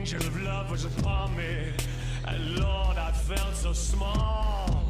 angel of love was upon me, and Lord, I felt so small.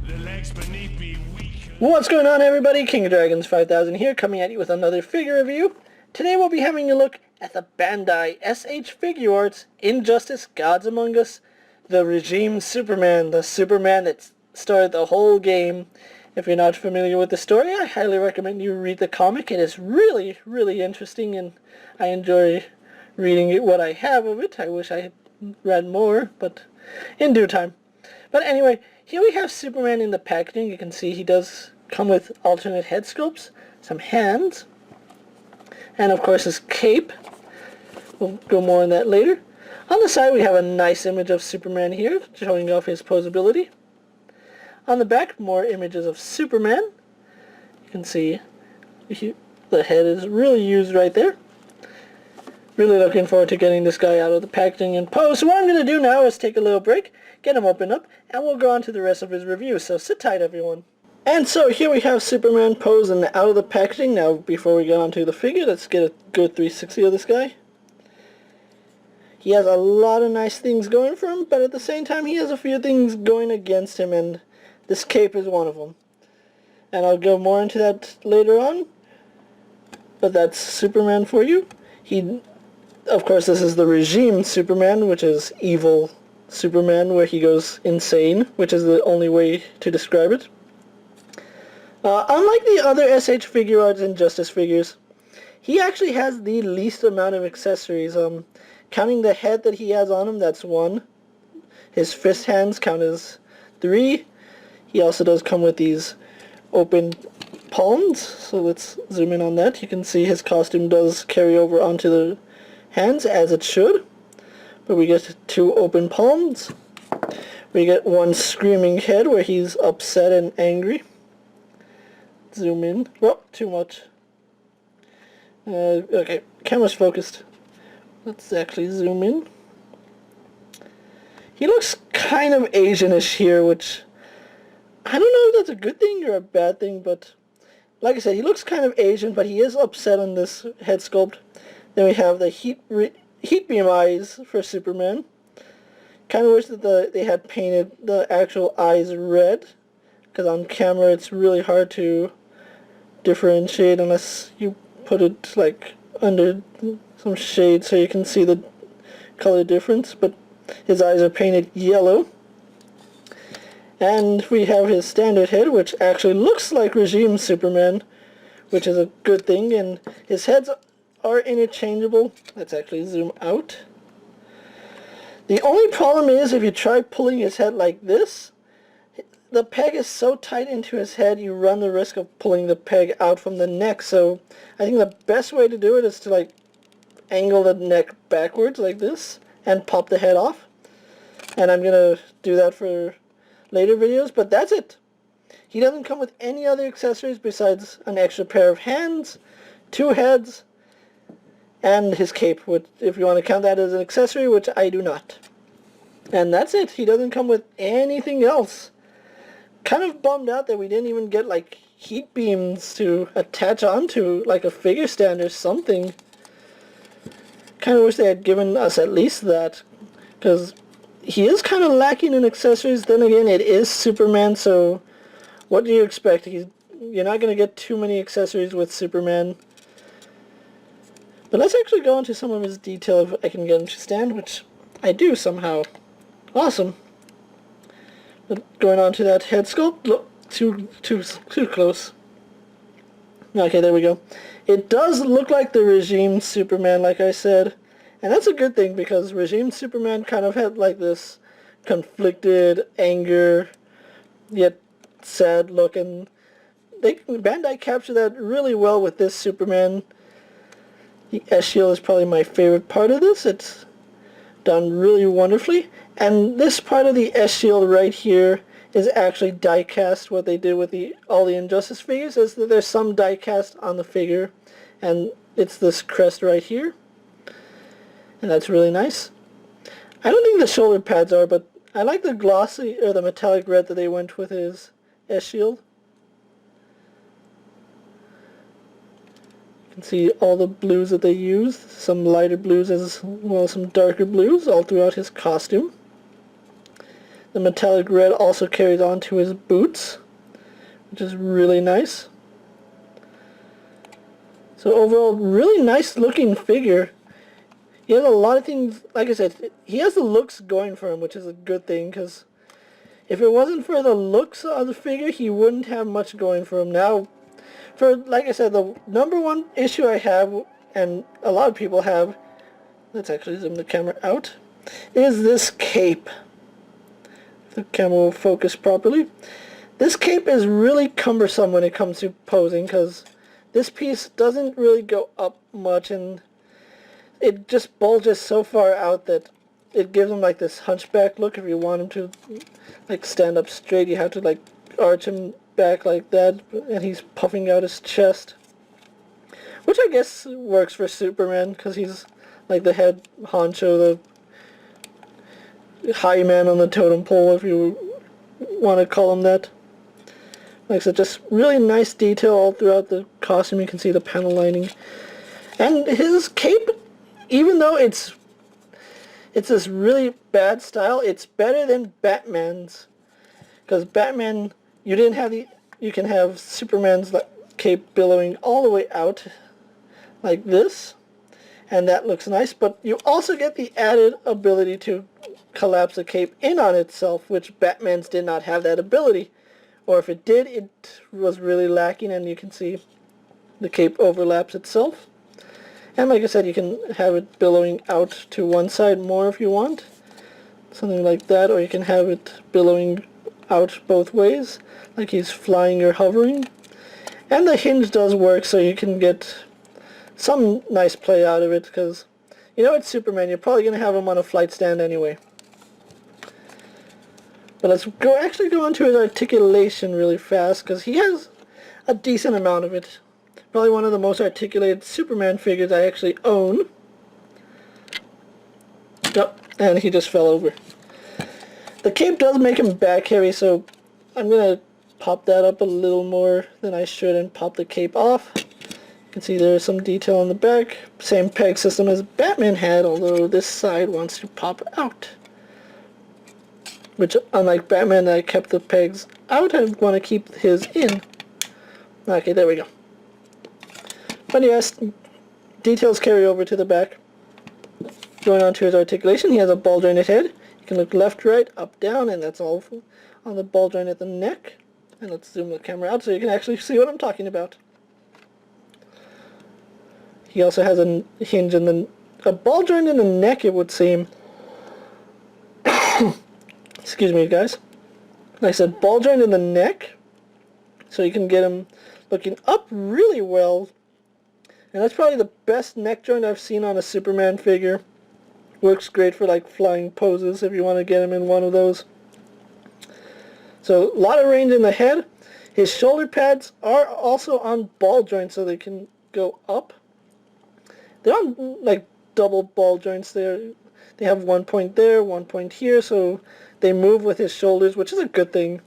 The legs beneath me weak. What's going on, everybody? King of Dragons 5000 here, coming at you with another figure review. Today we'll be having a look at the Bandai SH Figuarts Injustice Gods Among Us, the Regime Superman, the Superman that started the whole game. If you're not familiar with the story, I highly recommend you read the comic. It is really, really interesting, and I enjoy reading it, what I have of it. I wish I had read more, but in due time. But anyway, here we have Superman in the packaging. You can see he does come with alternate head sculpts, some hands, and of course his cape. We'll go more on that later. On the side we have a nice image of Superman here, showing off his posability. On the back, more images of Superman. You can see the head is really used right there. Really looking forward to getting this guy out of the packaging and pose. So what I'm going to do now is take a little break, get him opened up, and we'll go on to the rest of his review. So sit tight, everyone. And so here we have Superman posed and out of the packaging. Now before we get on to the figure, let's get a good 360 of this guy. He has a lot of nice things going for him, but at the same time he has a few things going against him, and this cape is one of them. And I'll go more into that later on. But that's Superman for you. Of course, this is the Regime Superman, which is evil Superman, where he goes insane, which is the only way to describe it. Unlike the other SH Figuarts Injustice figures, he actually has the least amount of accessories. Counting the head that he has on him, that's 1. His fist hands count as 3. He also does come with these open palms, so let's zoom in on that. You can see his costume does carry over onto the hands, as it should. But we get 2 open palms. We get 1 screaming head where he's upset and angry. Zoom in. Oh, too much. Okay, camera's focused. Let's actually zoom in. He looks kind of Asianish here, which I don't know if that's a good thing or a bad thing, but like I said, he looks kind of Asian, but he is upset on this head sculpt. Then we have the heat beam eyes for Superman. Kind of wish that they had painted the actual eyes red, because on camera it's really hard to differentiate unless you put it like under some shade so you can see the color difference. But his eyes are painted yellow. And we have his standard head, which actually looks like Regime Superman, which is a good thing, and his heads are interchangeable. Let's actually zoom out. The only problem is if you try pulling his head like this, the peg is so tight into his head you run the risk of pulling the peg out from the neck. So I think the best way to do it is to like angle the neck backwards like this and pop the head off. And I'm going to do that for later videos, but that's it. He doesn't come with any other accessories besides an extra pair of hands, 2 heads, and his cape, which, if you want to count that as an accessory, which I do not. And that's it. He doesn't come with anything else. Kind of bummed out that we didn't even get like heat beams to attach onto, like a figure stand or something. Kind of wish they had given us at least that, because he is kind of lacking in accessories. Then again, it is Superman, so what do you expect? You're not going to get too many accessories with Superman. But let's actually go into some of his detail if I can get him to stand, which I do somehow. Awesome. But going on to that head sculpt, look, too close. Okay, there we go. It does look like the Regime Superman, like I said. And that's a good thing, because Regime Superman kind of had like this conflicted anger, yet sad look, and Bandai captured that really well with this Superman. The S-Shield is probably my favorite part of this. It's done really wonderfully. And this part of the S-Shield right here is actually die-cast. What they did with all the Injustice figures is that there's some die-cast on the figure, and it's this crest right here. And that's really nice. I don't think the shoulder pads are, but I like the glossy, or the metallic red that they went with his S-Shield. You can see all the blues that they used, some lighter blues as well as some darker blues all throughout his costume. The metallic red also carries on to his boots, which is really nice. So overall, really nice looking figure. He has a lot of things, like I said, he has the looks going for him, which is a good thing, because if it wasn't for the looks of the figure, he wouldn't have much going for him. Now, like I said, the number one issue I have, and a lot of people have, let's actually zoom the camera out, is this cape. If the camera will focus properly. This cape is really cumbersome when it comes to posing, because this piece doesn't really go up much, and it just bulges so far out that it gives him like this hunchback look. If you want him to like stand up straight, you have to like arch him back like that, and he's puffing out his chest, which I guess works for Superman because he's like the head honcho, the high man on the totem pole, if you want to call him that. Like I said, just really nice detail all throughout the costume. You can see the panel lining, and his cape, even though it's this really bad style, it's better than Batman's, because Batman, you can have Superman's cape billowing all the way out like this, and that looks nice, but you also get the added ability to collapse the cape in on itself, which Batman's did not have that ability, or if it did, it was really lacking, and you can see the cape overlaps itself. And like I said, you can have it billowing out to one side more if you want, something like that, or you can have it billowing out both ways, like he's flying or hovering. And the hinge does work, so you can get some nice play out of it, because you know it's Superman, you're probably going to have him on a flight stand anyway. But let's actually go into his articulation really fast, because he has a decent amount of it. Probably one of the most articulated Superman figures I actually own. Yep, and he just fell over. The cape does make him back heavy, so I'm going to pop that up a little more than I should and pop the cape off. You can see there's some detail on the back. Same peg system as Batman had, although this side wants to pop out. Which, unlike Batman, I kept the pegs out. I want to keep his in. Okay, there we go. But yes, details carry over to the back. Going on to his articulation, he has a ball jointed head. You can look left, right, up, down, and that's all on the ball joint at the neck. And let's zoom the camera out so you can actually see what I'm talking about. He also has a hinge in a ball joint in the neck, it would seem. Excuse me, guys. Like I said, ball joint in the neck, so you can get him looking up really well. And that's probably the best neck joint I've seen on a Superman figure. Works great for like flying poses if you want to get him in one of those. So a lot of range in the head. His shoulder pads are also on ball joints, so they can go up. They're on like double ball joints there. They have 1 point there, 1 point here, so they move with his shoulders, which is a good thing,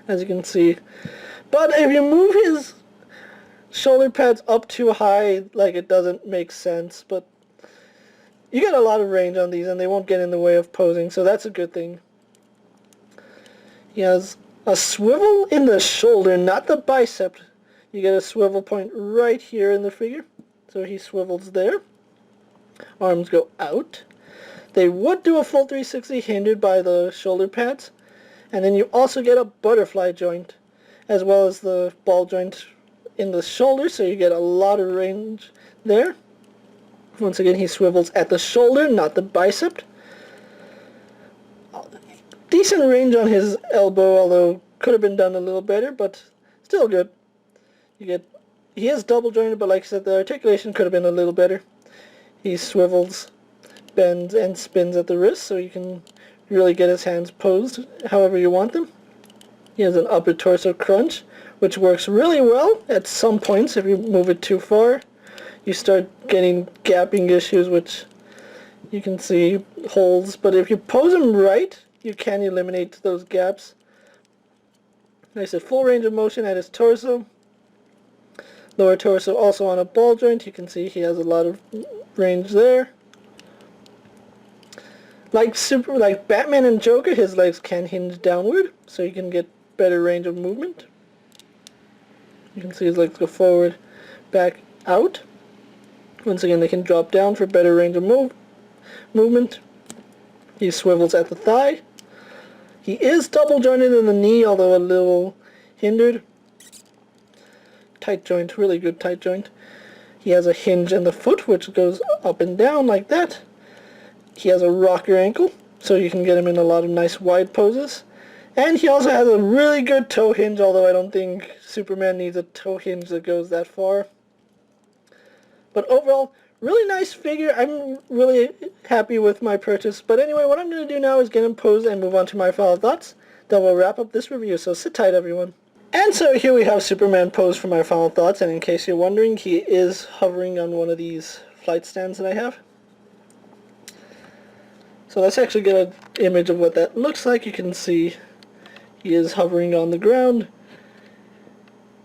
as you can see. But if you move his shoulder pads up too high, like, it doesn't make sense, but you get a lot of range on these and they won't get in the way of posing, so that's a good thing. He has a swivel in the shoulder, not the bicep. You get a swivel point right here in the figure, so he swivels there. Arms go out. They would do a full 360 hindered by the shoulder pads, and then you also get a butterfly joint as well as the ball joint in the shoulder, so you get a lot of range there. Once again, he swivels at the shoulder, not the bicep. Decent range on his elbow, although could have been done a little better, but still good. He is double jointed, but like I said, the articulation could have been a little better. He swivels, bends, and spins at the wrist, so you can really get his hands posed however you want them. He has an upper torso crunch, which works really well at some points. If you move it too far, you start getting gapping issues, which you can see holes. But if you pose him right, you can eliminate those gaps. Like I said, full range of motion at his torso. Lower torso also on a ball joint. You can see he has a lot of range there. Like Batman and Joker, his legs can hinge downward, so you can get better range of movement. You can see his legs go forward, back, out. Once again, they can drop down for better range of movement. He swivels at the thigh. He is double jointed in the knee, although a little hindered. Tight joint, really good tight joint. He has a hinge in the foot, which goes up and down like that. He has a rocker ankle, so you can get him in a lot of nice wide poses. And he also has a really good toe hinge, although I don't think Superman needs a toe hinge that goes that far. But overall, really nice figure. I'm really happy with my purchase. But anyway, what I'm going to do now is get him posed and move on to my final thoughts. Then we'll wrap up this review, so sit tight everyone. And so here we have Superman posed for my final thoughts, and in case you're wondering, he is hovering on one of these flight stands that I have. So let's actually get an image of what that looks like. You can see he is hovering on the ground.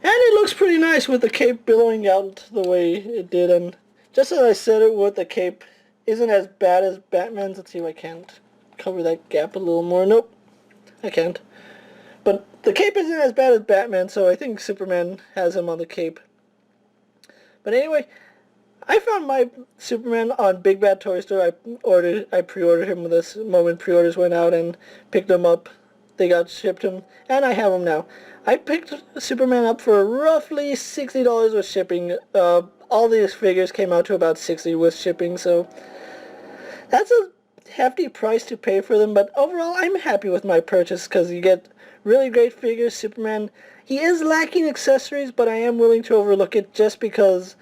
And it looks pretty nice with the cape billowing out the way it did. And just as I said it would, the cape isn't as bad as Batman's. Let's see if I can't cover that gap a little more. Nope, I can't. But the cape isn't as bad as Batman, so I think Superman has him on the cape. But anyway, I found my Superman on Big Bad Toy Store. I pre-ordered him this moment pre-orders went out and picked him up. They got shipped him, and I have him now. I picked Superman up for roughly $60 with shipping. All these figures came out to about $60 with shipping, so that's a hefty price to pay for them. But overall, I'm happy with my purchase because you get really great figures. Superman, he is lacking accessories, but I am willing to overlook it just because,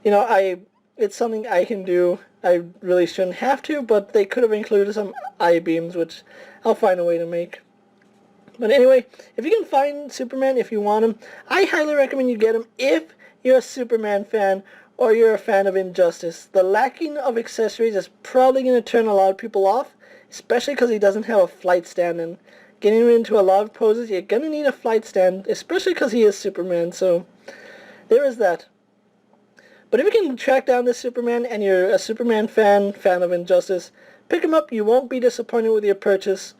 you know, it's something I can do. I really shouldn't have to, but they could have included some I-beams, which I'll find a way to make. But anyway, if you can find Superman, if you want him, I highly recommend you get him if you're a Superman fan or you're a fan of Injustice. The lacking of accessories is probably going to turn a lot of people off, especially because he doesn't have a flight stand, and getting him into a lot of poses, you're going to need a flight stand, especially because he is Superman, so there is that. But if you can track down this Superman and you're a Superman fan of Injustice, pick him up. You won't be disappointed with your purchase.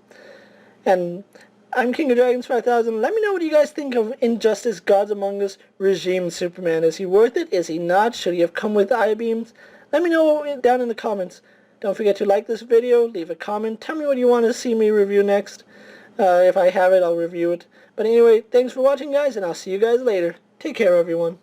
And I'm King of Dragons 5000. Let me know what you guys think of Injustice Gods Among Us Regime Superman. Is he worth it? Is he not? Should he have come with I-beams? Let me know down in the comments. Don't forget to like this video, leave a comment, tell me what you want to see me review next. If I have it, I'll review it. But anyway, thanks for watching guys, and I'll see you guys later. Take care everyone.